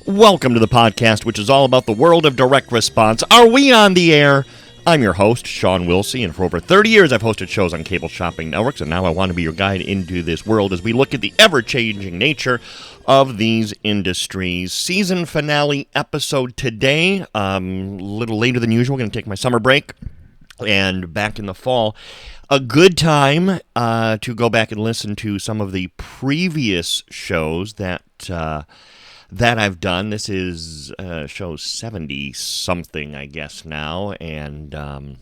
Welcome to the podcast, which is all about the world of direct response. Are we on the air? I'm your host, Shawn Wilsey, and for over 30 years I've hosted shows on cable shopping networks, and now I want to be your guide into this world as we look at the ever-changing nature of these industries. Season finale episode today, a little later than usual. Going to take my summer break, and back in the fall. A good time to go back and listen to some of the previous shows that I've done. This is show 70-something, I guess, now, and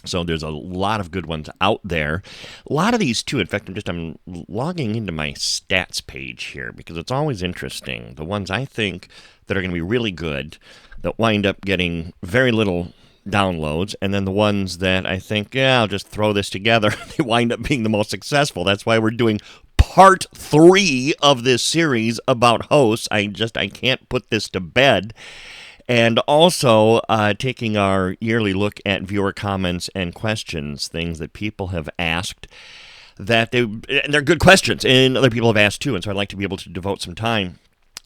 so there's a lot of good ones out there. A lot of these, too. In fact, I'm logging into my stats page here, because it's always interesting. The ones I think that are going to be really good, that wind up getting very little downloads, and then the ones that I think, I'll just throw this together, they wind up being the most successful. That's why we're doing part 3 of this series about hosts. I can't put this to bed. And also taking our yearly look at viewer comments and questions, things that people have asked, and they're good questions, and other people have asked too, and so I'd like to be able to devote some time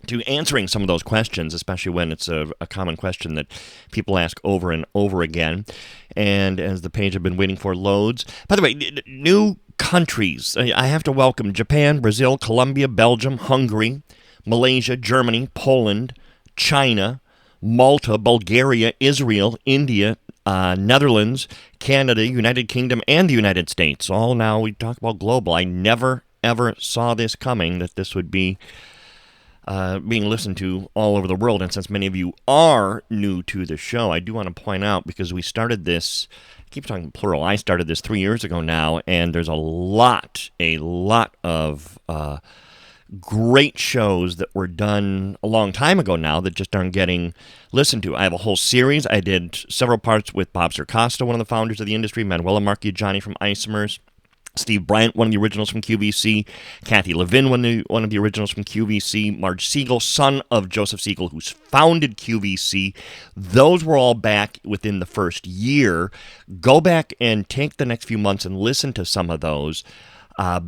to answering some of those questions, especially when it's a common question that people ask over and over again. And as the page I've been waiting for loads. By the way, new countries. I have to welcome Japan, Brazil, Colombia, Belgium, Hungary, Malaysia, Germany, Poland, China, Malta, Bulgaria, Israel, India, Netherlands, Canada, United Kingdom, and the United States. All now we talk about global. I never, ever saw this coming, that this would be being listened to all over the world. And since many of you are new to the show, I do want to point out, because we started this, I keep talking plural, I started this 3 years ago now, and there's a lot of great shows that were done a long time ago now that just aren't getting listened to. I have a whole series. I did several parts with Bob Circosta, one of the founders of the industry, Manuela Marchigiani from Isomers, Steve Bryant, one of the originals from QVC, Kathy Levin, one of the originals from QVC, Marge Siegel, son of Joseph Siegel, who's founded QVC. Those were all back within the first year. Go back and take the next few months and listen to some of those,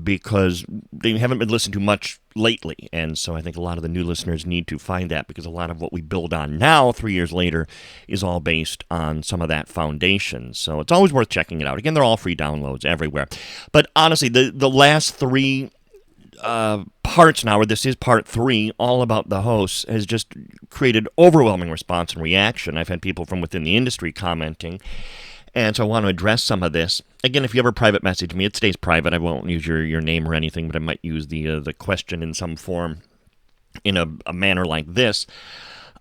because they haven't been listened to much lately. And so I think a lot of the new listeners need to find that, because a lot of what we build on now, 3 years later, is all based on some of that foundation. So it's always worth checking it out. Again, they're all free downloads everywhere. But honestly, the last 3 parts now, or this is part 3, all about the hosts, has just created overwhelming response and reaction. I've had people from within the industry commenting. And so I want to address some of this. Again, if you ever private message me, it stays private. I won't use your name or anything, but I might use the question in some form in a manner like this.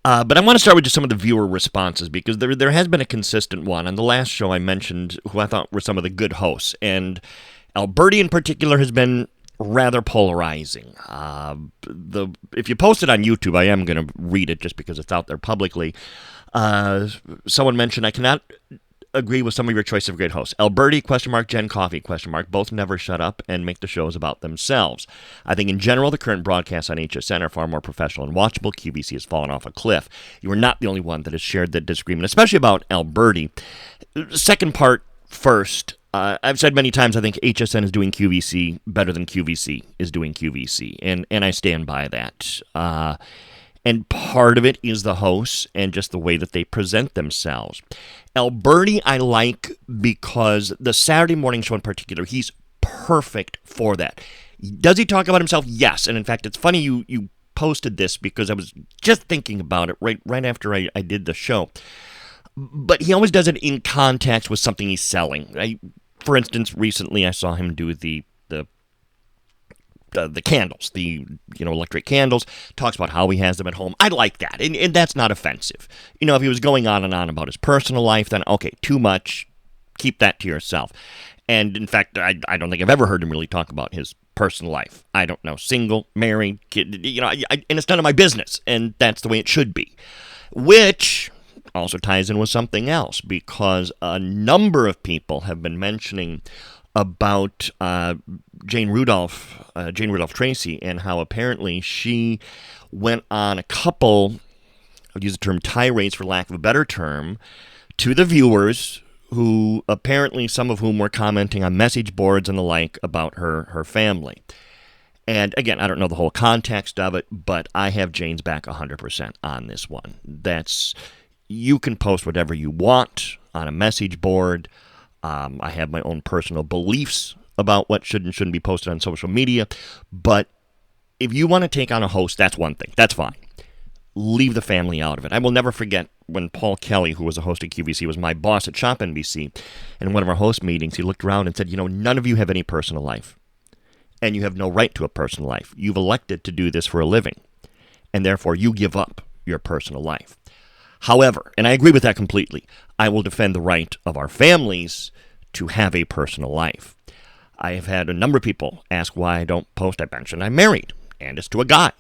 But I want to start with just some of the viewer responses, because there has been a consistent one. On the last show, I mentioned who I thought were some of the good hosts. And Alberti in particular has been rather polarizing. If you post it on YouTube, I am going to read it just because it's out there publicly. Someone mentioned, I cannot agree with some of your choice of great hosts. Alberti, ? Jen Coffey, ? Both never shut up and make the shows about themselves. I think in general, the current broadcasts on HSN are far more professional and watchable. QVC has fallen off a cliff. You are not the only one that has shared that disagreement, especially about Alberti. Second part first. I've said many times, I think HSN is doing QVC better than QVC is doing QVC, and I stand by that. And part of it is the hosts and just the way that they present themselves. Alberti I like because the Saturday morning show in particular, he's perfect for that. Does he talk about himself? Yes. And in fact, it's funny you posted this, because I was just thinking about it right after I did the show. But he always does it in context with something he's selling. For instance, recently I saw him do the candles, electric candles, talks about how he has them at home. I like that, and that's not offensive. If he was going on and on about his personal life, then okay, too much, keep that to yourself. And in fact, I don't think I've ever heard him really talk about his personal life. I don't know, single, married, kid, and it's none of my business, and that's the way it should be. Which also ties in with something else, because a number of people have been mentioning about Jane Rudolph Tracy, and how apparently she went on a couple, I'll use the term tirades for lack of a better term, to the viewers, who apparently some of whom were commenting on message boards and the like about her family. And again, I don't know the whole context of it, but I have Jane's back 100% on this one. You can post whatever you want on a message board. I have my own personal beliefs about what should and shouldn't be posted on social media. But if you want to take on a host, that's one thing. That's fine. Leave the family out of it. I will never forget when Paul Kelly, who was a host at QVC, was my boss at Shop NBC. And in one of our host meetings, he looked around and said, none of you have any personal life. And you have no right to a personal life. You've elected to do this for a living. And therefore, you give up your personal life. However, and I agree with that completely, I will defend the right of our families to have a personal life. I have had a number of people ask why I don't post. I mentioned I'm married, and it's to a guy.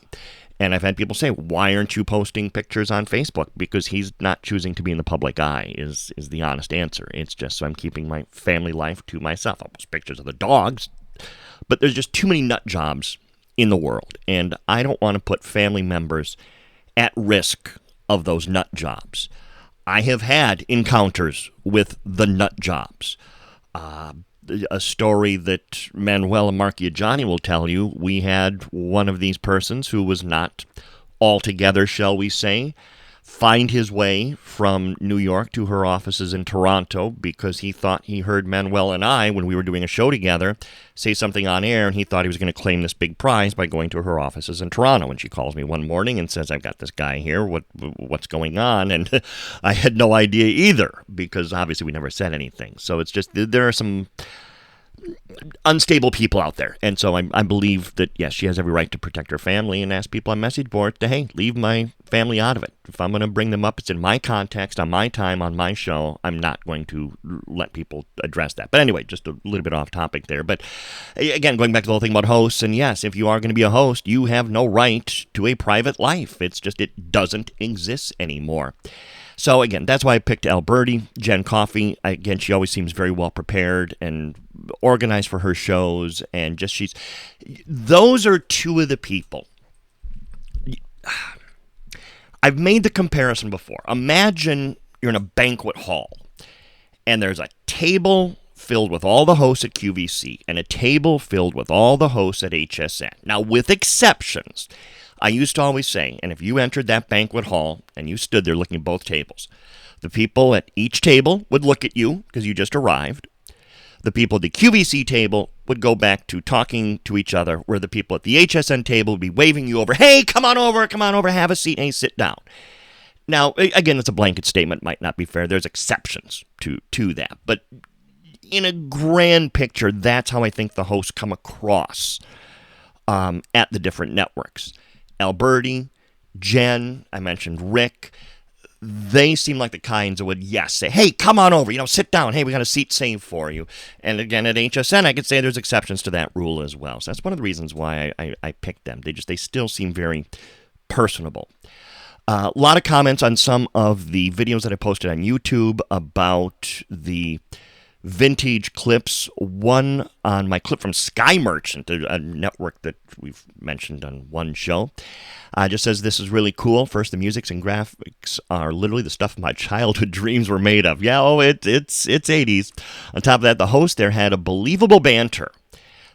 And I've had people say, why aren't you posting pictures on Facebook? Because he's not choosing to be in the public eye is the honest answer. It's just so I'm keeping my family life to myself. I'll post pictures of the dogs. But there's just too many nut jobs in the world. And I don't want to put family members at risk of those nut jobs. I have had encounters with the nut jobs. A story that Manuel and Marchigiani will tell you, we had one of these persons who was not altogether, shall we say, find his way from New York to her offices in Toronto because he thought he heard Manuel and I, when we were doing a show together, say something on air, and he thought he was going to claim this big prize by going to her offices in Toronto. And she calls me one morning and says, I've got this guy here, what's going on? And I had no idea either, because obviously we never said anything. So it's just, there are some unstable people out there. And so I believe that, yes, she has every right to protect her family and ask people on message boards to, hey, leave my family out of it. If I'm going to bring them up, it's in my context, on my time, on my show. I'm not going to let people address that. But anyway, just a little bit off topic there. But again, going back to the whole thing about hosts, and yes, if you are going to be a host, you have no right to a private life. It's just, it doesn't exist anymore. So again, that's why I picked Alberti. Jen Coffey, again, she always seems very well prepared and organized for her shows, and just those are two of the people. I've made the comparison before. Imagine you're in a banquet hall, and there's a table filled with all the hosts at QVC, and a table filled with all the hosts at HSN. Now, with exceptions, I used to always say, and if you entered that banquet hall and you stood there looking at both tables, the people at each table would look at you because you just arrived. The people at the QVC table would go back to talking to each other, where the people at the HSN table would be waving you over, hey, come on over, have a seat, hey, sit down. Now, again, it's a blanket statement, might not be fair. There's exceptions to that. But in a grand picture, that's how I think the hosts come across at the different networks. Alberti, Jen, I mentioned Rick, they seem like the kinds that would, yes, say, hey, come on over, sit down. Hey, we got a seat saved for you. And again, at HSN, I could say there's exceptions to that rule as well. So that's one of the reasons why I picked them. They still seem very personable. A lot of comments on some of the videos that I posted on YouTube about the vintage clips. One on my clip from Sky Merchant, a network that we've mentioned on one show. Just says, this is really cool. First, the music and graphics are literally the stuff my childhood dreams were made of. Yeah, it's 80s. On top of that, the host there had a believable banter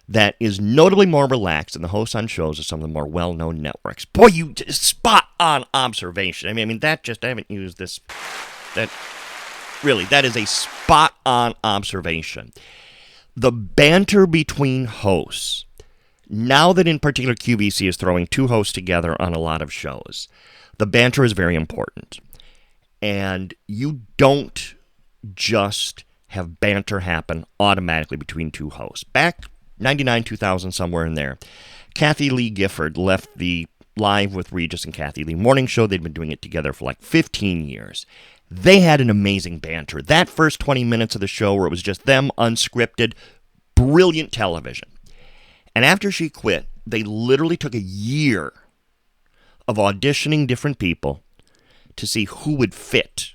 that is notably more relaxed than the hosts on shows of some of the more well-known networks. Boy, you spot on observation. I mean, I haven't used this. Really, that is a spot-on observation. The banter between hosts, now that in particular QVC is throwing two hosts together on a lot of shows, the banter is very important. And you don't just have banter happen automatically between two hosts. Back 99, 2000, somewhere in there, Kathy Lee Gifford left the Live with Regis and Kathy Lee morning show. They'd been doing it together for like 15 years. They had an amazing banter. That first 20 minutes of the show where it was just them, unscripted, brilliant television. And after she quit, they literally took a year of auditioning different people to see who would fit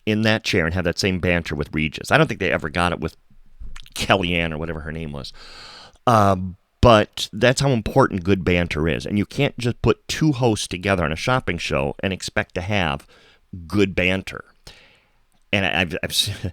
in that chair and have that same banter with Regis. I don't think they ever got it with Kellyanne or whatever her name was. But that's how important good banter is. And you can't just put two hosts together on a shopping show and expect to have good banter. And I've seen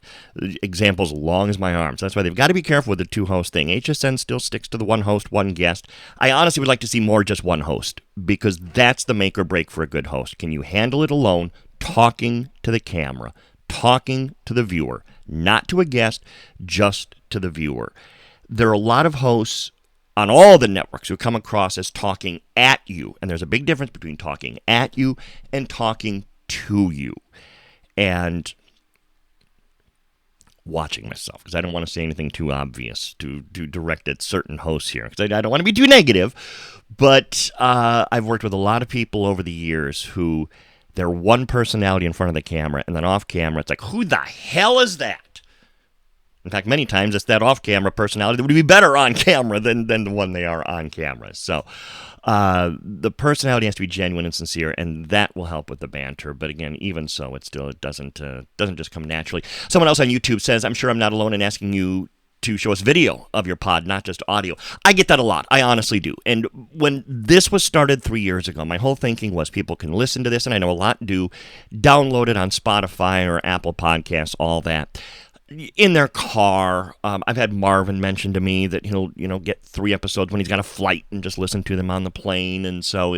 examples long as my arms. That's why they've got to be careful with the two-host thing. HSN still sticks to the one host, one guest. I honestly would like to see more just one host, because that's the make or break for a good host. Can you handle it alone, talking to the camera, talking to the viewer, not to a guest, just to the viewer? There are a lot of hosts on all the networks who come across as talking at you, and there's a big difference between talking at you and talking to you. And watching myself, because I don't want to say anything too obvious to direct at certain hosts here, because I don't want to be too negative, but I've worked with a lot of people over the years who they're one personality in front of the camera, and then off camera it's like, who the hell is that? In fact, many times it's that off-camera personality that would be better on camera than the one they are on camera. So the personality has to be genuine and sincere, and that will help with the banter. But again, even so, it doesn't just come naturally. Someone else on YouTube says, I'm sure I'm not alone in asking you to show us video of your pod, not just audio. I get that a lot. I honestly do. And when this was started 3 years ago, my whole thinking was people can listen to this, and I know a lot do, download it on Spotify or Apple Podcasts, all that, in their car. I've had Marvin mention to me that he'll, get 3 episodes when he's got a flight and just listen to them on the plane. And so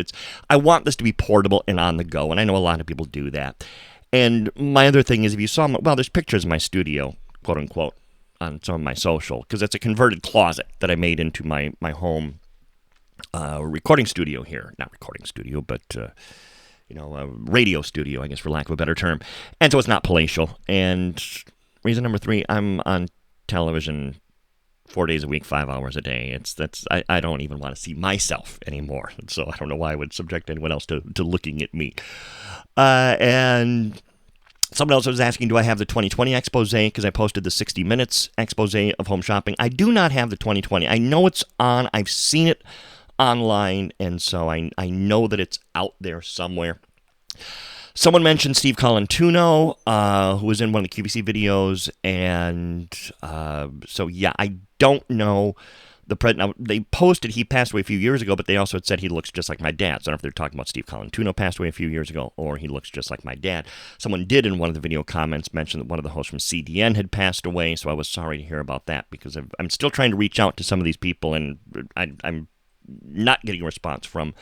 I want this to be portable and on the go. And I know a lot of people do that. And my other thing is, if you saw, there's pictures of my studio, quote unquote, on some of my social, because it's a converted closet that I made into my home recording studio here. Not recording studio, but a radio studio, I guess, for lack of a better term. And so it's not palatial. And reason number 3, I'm on television 4 days a week, 5 hours a day. I don't even want to see myself anymore. So I don't know why I would subject anyone else to looking at me. And someone else was asking, do I have the 2020 expose? Because I posted the 60 minutes expose of home shopping. I do not have the 2020. I know it's on. I've seen it online, and so I know that it's out there somewhere. Someone mentioned Steve Colantuno, who was in one of the QVC videos, and so yeah, I don't know the president. Now, they posted he passed away a few years ago, but they also had said he looks just like my dad. So I don't know if they're talking about Steve Colantuno passed away a few years ago, or he looks just like my dad. Someone did in one of the video comments mention that one of the hosts from CDN had passed away, so I was sorry to hear about that, because I'm still trying to reach out to some of these people, and I'm not getting a response from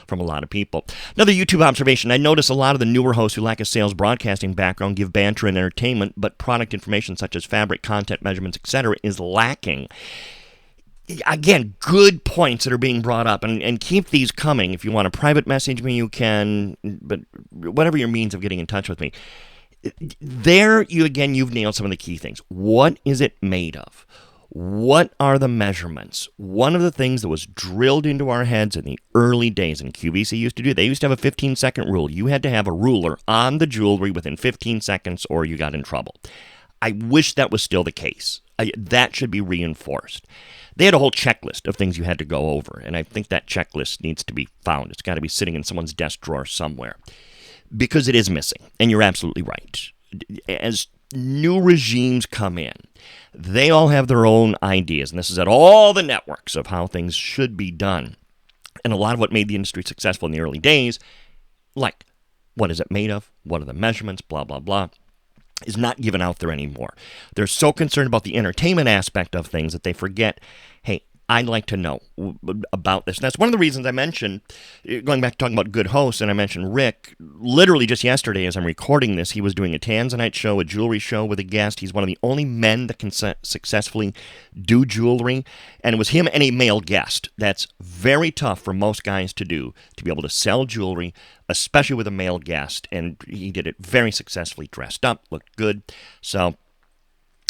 a lot of people. Another YouTube observation, I notice a lot of the newer hosts who lack a sales broadcasting background give banter and entertainment, but product information such as fabric, content, measurements, etc. is lacking. Again, good points that are being brought up, and keep these coming. If you want to private message me, you can, but whatever your means of getting in touch with me. You've nailed some of the key things. What is it made of? What are the measurements? One of the things that was drilled into our heads in the early days, and QVC used to do, they used to have a 15-second rule. You had to have a ruler on the jewelry within 15 seconds or you got in trouble. I wish that was still the case. That should be reinforced. They had a whole checklist of things you had to go over, and I think that checklist needs to be found. It's got to be sitting in someone's desk drawer somewhere, because it is missing, and you're absolutely right. As new regimes come in, they all have their own ideas, and this is at all the networks of how things should be done. And a lot of what made the industry successful in the early days, like what is it made of, what are the measurements, blah, blah, blah, is not given out there anymore. They're so concerned about the entertainment aspect of things that they forget, hey, I'd like to know about this. And that's one of the reasons I mentioned, going back to talking about good hosts, and I mentioned Rick, literally just yesterday as I'm recording this, he was doing a Tanzanite show, a jewelry show with a guest. He's one of the only men that can successfully do jewelry, and it was him and a male guest. That's very tough for most guys to do, to be able to sell jewelry, especially with a male guest, and he did it very successfully, dressed up, looked good. So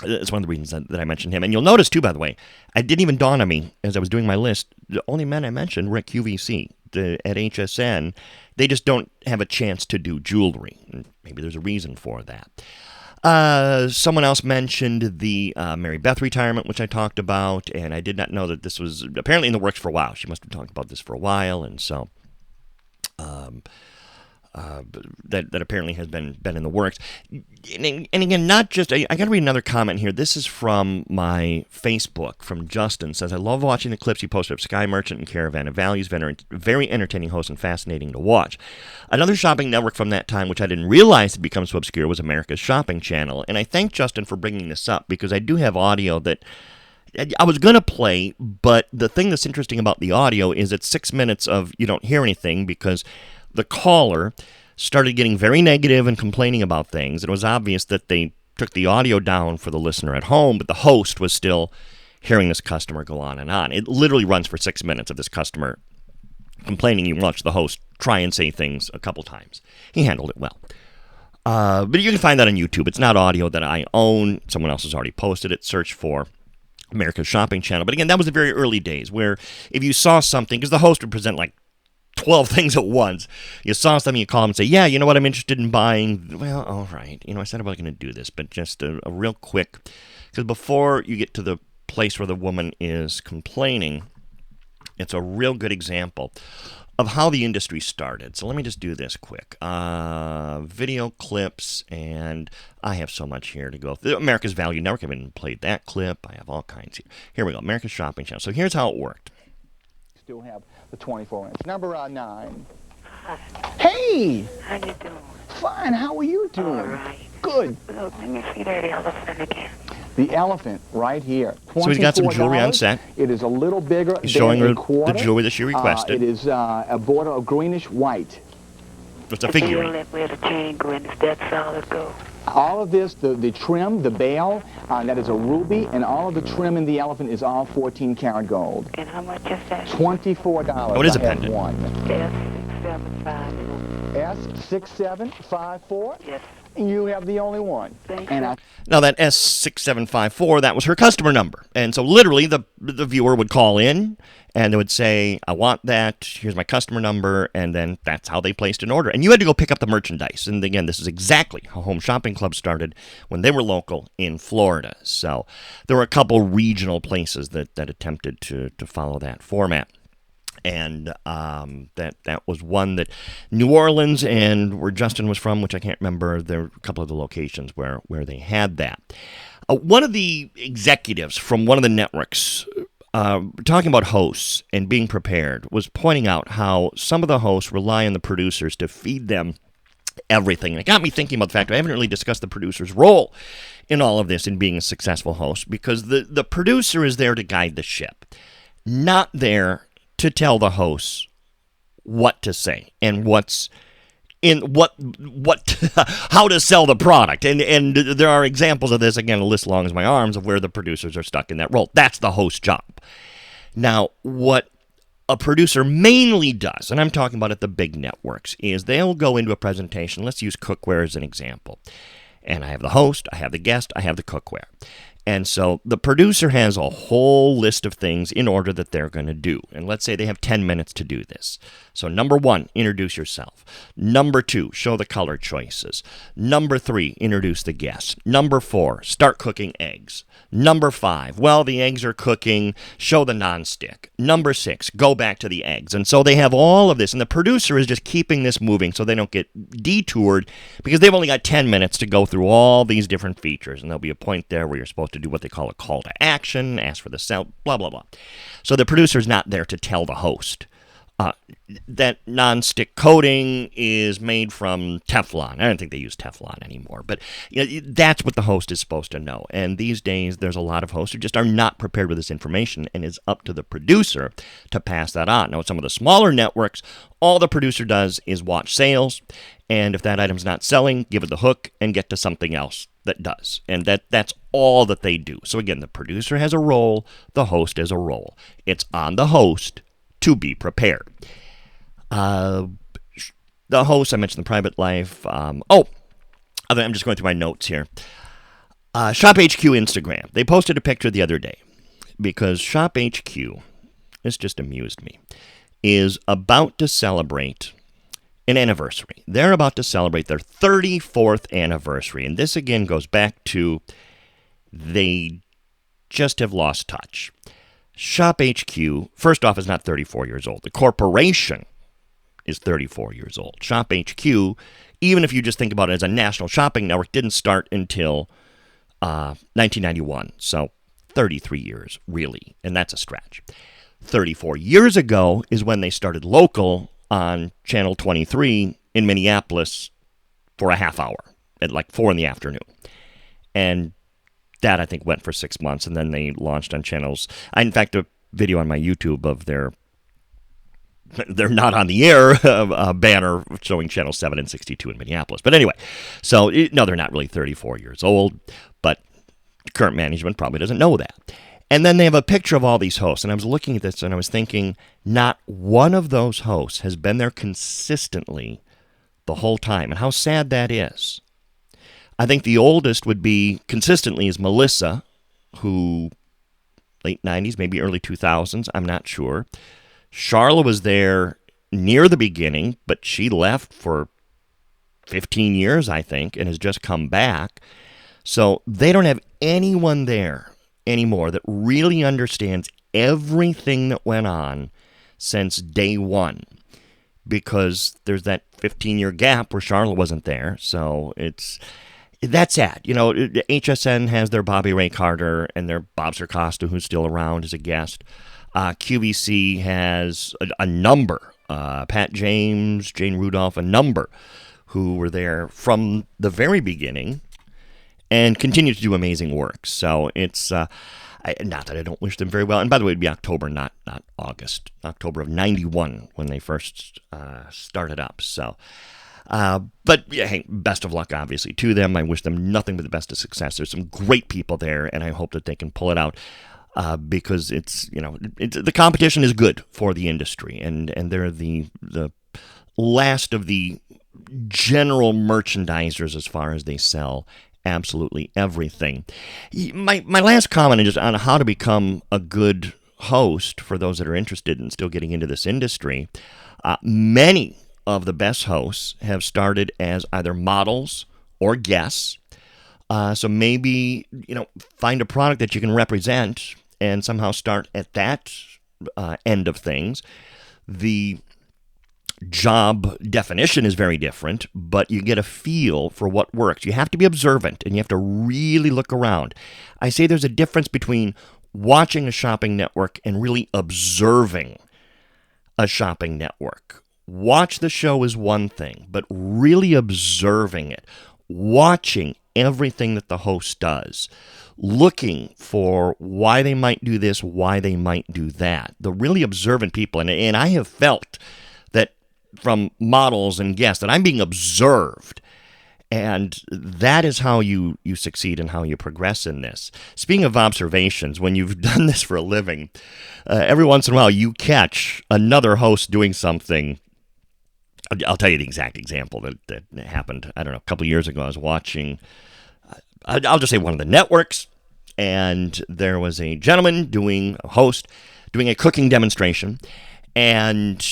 that's one of the reasons that I mentioned him. And you'll notice, too, by the way, it didn't even dawn on me as I was doing my list. The only men I mentioned were at QVC, at HSN. They just don't have a chance to do jewelry. Maybe there's a reason for that. Someone else mentioned the Mary Beth retirement, which I talked about, and I did not know that this was apparently in the works for a while. She must have talked about this for a while, and so that apparently has been in the works. And again, not just, I got to read another comment here. This is from my Facebook, from Justin. Says, I love watching the clips you posted of Sky Merchant and Caravan of Values. Very entertaining host and fascinating to watch. Another shopping network from that time, which I didn't realize had become so obscure, was America's Shopping Channel. And I thank Justin for bringing this up, because I do have audio that I was going to play, but the thing that's interesting about the audio is it's 6 minutes of you don't hear anything, because the caller started getting very negative and complaining about things. It was obvious that they took the audio down for the listener at home, but the host was still hearing this customer go on and on. It literally runs for 6 minutes of this customer complaining. You watch the host try and say things a couple times. He handled it well. But you can find that on YouTube. It's not audio that I own. Someone else has already posted it. Search for America's Shopping Channel. But again, that was the very early days, where if you saw something, because the host would present like 12 things at once. You saw something, you call them and say, yeah, you know what, I'm interested in buying. Well, all right. I said I wasn't going to do this, but just a real quick, because before you get to the place where the woman is complaining, it's a real good example of how the industry started. So let me just do this quick. Video clips, and I have so much here to go. America's Value Network, I haven't played that clip. I have all kinds here. Here we go, America's Shopping Channel. So here's how it worked. Still have the 24-inch. Number 9. Hey! How you doing? Fine. How are you doing? All right. Good. Look, let me see that elephant again. The elephant right here. So he's got some jewelry on set. It is a little bigger. He's showing her the jewelry that she requested. It is a border of greenish white. It's a figure. Where the chain go in, is that solid gold? All of this, the trim, the bail, that is a ruby, and all of the trim in the elephant is all 14-karat gold. And how much is that? $24. What is a pendant? S6754? S6754? Yes. You have the only one. Thank and you. Now that S6754, that was her customer number. And so literally the viewer would call in and they would say, I want that, here's my customer number, and then that's how they placed an order. And you had to go pick up the merchandise. And again, this is exactly how Home Shopping Club started when they were local in Florida. So there were a couple regional places that attempted to follow that format. And that was one that New Orleans and where Justin was from, which I can't remember, there were a couple of the locations where they had that. One of the executives from one of the networks, talking about hosts and being prepared, was pointing out how some of the hosts rely on the producers to feed them everything. And it got me thinking about the fact I haven't really discussed the producer's role in all of this in being a successful host, because the producer is there to guide the ship, not there to tell the hosts what to say and what's in what how to sell the product. And there are examples of this, again, a list long as my arms, of where the producers are stuck in that role. That's the host's job. Now, what a producer mainly does, and I'm talking about at the big networks, is they'll go into a presentation. Let's use cookware as an example. And I have the host, I have the guest, I have the cookware. And so the producer has a whole list of things in order that they're going to do. And let's say they have 10 minutes to do this. So number 1, introduce yourself. Number 2, show the color choices. Number 3, introduce the guest. Number 4, start cooking eggs. Number 5, well, the eggs are cooking, show the nonstick. Number 6, go back to the eggs. And so they have all of this, and the producer is just keeping this moving so they don't get detoured, because they've only got 10 minutes to go through all these different features. And there'll be a point there where you're supposed to do what they call a call to action, ask for the sell, blah, blah, blah. So the producer's not there to tell the host. That non-stick coating is made from Teflon. I don't think they use Teflon anymore, but that's what the host is supposed to know. And these days, there's a lot of hosts who just are not prepared with this information, and it's up to the producer to pass that on. Now, with some of the smaller networks, all the producer does is watch sales, and if that item's not selling, give it the hook and get to something else that does. And that's all that they do. So again, the producer has a role, the host has a role. It's on the host to be prepared. The host, I mentioned the private life. I'm just going through my notes here. Shop HQ Instagram. They posted a picture the other day because Shop HQ, this just amused me, is about to celebrate an anniversary. They're about to celebrate their 34th anniversary. And this again goes back to they just have lost touch. Shop HQ, first off, is not 34 years old. The corporation is 34 years old. Shop HQ, even if you just think about it as a national shopping network, didn't start until 1991. So 33 years, really, and that's a stretch. 34 years ago is when they started local on Channel 23 in Minneapolis for a half hour at like 4 in the afternoon. And that, I think, went for 6 months, and then they launched on channels. In fact, a video on my YouTube of they're not on the air banner showing Channel 7 and 62 in Minneapolis. But anyway, so, no, they're not really 34 years old, but current management probably doesn't know that. And then they have a picture of all these hosts, and I was looking at this, and I was thinking, not one of those hosts has been there consistently the whole time, and how sad that is. I think the oldest would be, consistently, is Melissa, who, late 90s, maybe early 2000s, I'm not sure. Charla was there near the beginning, but she left for 15 years, I think, and has just come back. So they don't have anyone there anymore that really understands everything that went on since day one, because there's that 15-year gap where Charla wasn't there. So that's sad. You know, HSN has their Bobby Ray Carter and their Bob Circosta, who's still around as a guest. QVC has a number, Pat James, Jane Rudolph, a number who were there from the very beginning and continue to do amazing work. So it's not that I don't wish them very well. And by the way, it'd be October, not August. October of 91 when they first started up. So, but yeah, hey, best of luck, obviously, to them. I wish them nothing but the best of success. There's some great people there, and I hope that they can pull it out. Because the competition is good for the industry, and they're the last of the general merchandisers as far as they sell absolutely everything. My last comment is just on how to become a good host for those that are interested in still getting into this industry. Many of the best hosts have started as either models or guests. So maybe, find a product that you can represent and somehow start at that end of things. The job definition is very different, but you get a feel for what works. You have to be observant, and you have to really look around. I say there's a difference between watching a shopping network and really observing a shopping network. Watch the show is one thing, but really observing it, watching everything that the host does, looking for why they might do this, why they might do that. The really observant people, and I have felt that from models and guests that I'm being observed, and that is how you succeed and how you progress in this. Speaking of observations, when you've done this for a living, every once in a while you catch another host doing something. I'll tell you the exact example that happened, I don't know, a couple of years ago. I was watching, I'll just say one of the networks, and there was a gentleman doing a cooking demonstration. And,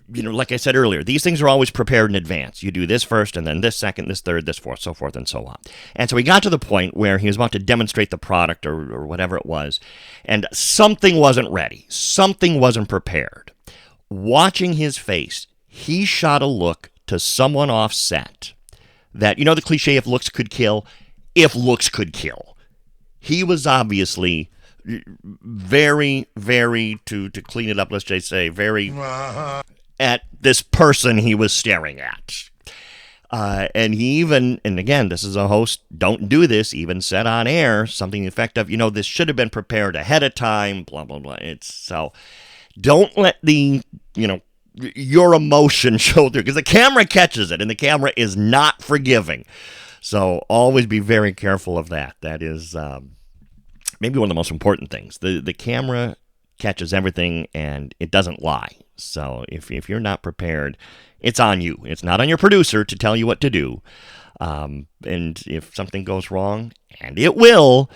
like I said earlier, these things are always prepared in advance. You do this first, and then this second, this third, this fourth, so forth and so on. And so he got to the point where he was about to demonstrate the product or whatever it was, and something wasn't ready. Something wasn't prepared. Watching his face, he shot a look to someone off set that, the cliche, if looks could kill, he was obviously very, very, to clean it up, let's just say, very at this person he was staring at. And he even, and again, this is a host, don't do this, even said on air, something effective, this should have been prepared ahead of time, blah, blah, blah. So don't let your emotion show through, because the camera catches it, and the camera is not forgiving. So always be very careful of that. That is maybe one of the most important things. The camera catches everything, and it doesn't lie. So if you're not prepared, it's on you. It's not on your producer to tell you what to do. And if something goes wrong, and it will,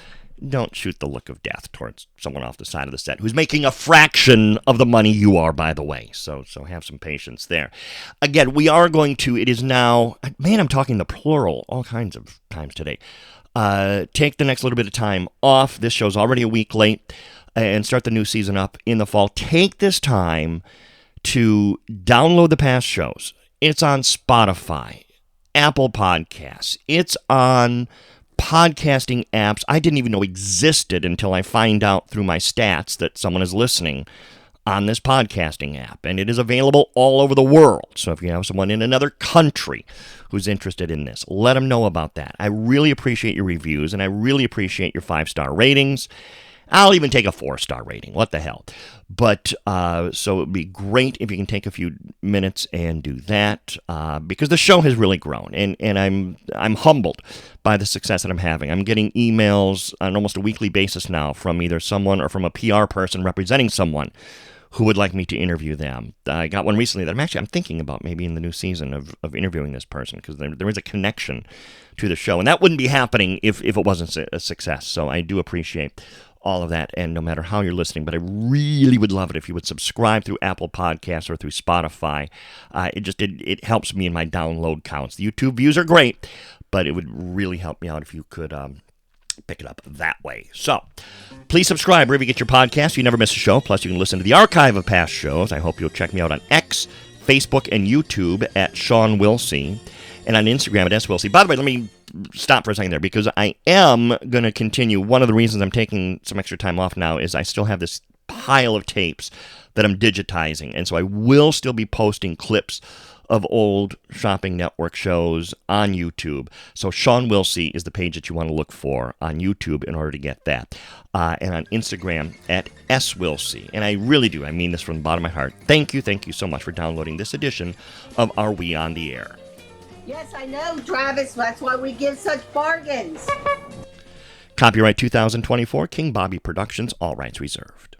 don't shoot the look of death towards someone off the side of the set who's making a fraction of the money you are, by the way. So have some patience there. Again, we are going to, it is now, man, I'm talking the plural all kinds of times today. Take the next little bit of time off. This show's already a week late, and start the new season up in the fall. Take this time to download the past shows. It's on Spotify, Apple Podcasts. It's on podcasting apps I didn't even know existed until I find out through my stats that someone is listening on this podcasting app. And it is available all over the world. So if you have someone in another country who's interested in this, let them know about that. I really appreciate your reviews, and I really appreciate your 5-star ratings. I'll even take a 4-star rating. What the hell? But so it would be great if you can take a few minutes and do that, because the show has really grown, and I'm humbled by the success that I'm having. I'm getting emails on almost a weekly basis now from either someone or from a PR person representing someone who would like me to interview them. I got one recently that I'm thinking about maybe in the new season of interviewing this person, because there is a connection to the show, and that wouldn't be happening if it wasn't a success. So I do appreciate all of that, and no matter how you're listening, but I really would love it if you would subscribe through Apple Podcasts or through Spotify. It helps me in my download counts. The YouTube views are great, but it would really help me out if you could pick it up that way. So please subscribe wherever you get your podcasts. You never miss a show. Plus, you can listen to the archive of past shows. I hope you'll check me out on X, Facebook, and YouTube at Shawn Wilsey, and on Instagram at SWilsey. By the way, let me stop for a second there, because I am going to continue. One of the reasons I'm taking some extra time off now is I still have this pile of tapes that I'm digitizing, and so I will still be posting clips of old Shopping Network shows on YouTube. So Shawn Wilsey is the page that you want to look for on YouTube in order to get that. And on Instagram at SWilsey. And I really do, I mean this from the bottom of my heart. Thank you so much for downloading this edition of Are We on the Air? Yes, I know, Travis. That's why we give such bargains. Copyright 2024, King Bobby Productions, all rights reserved.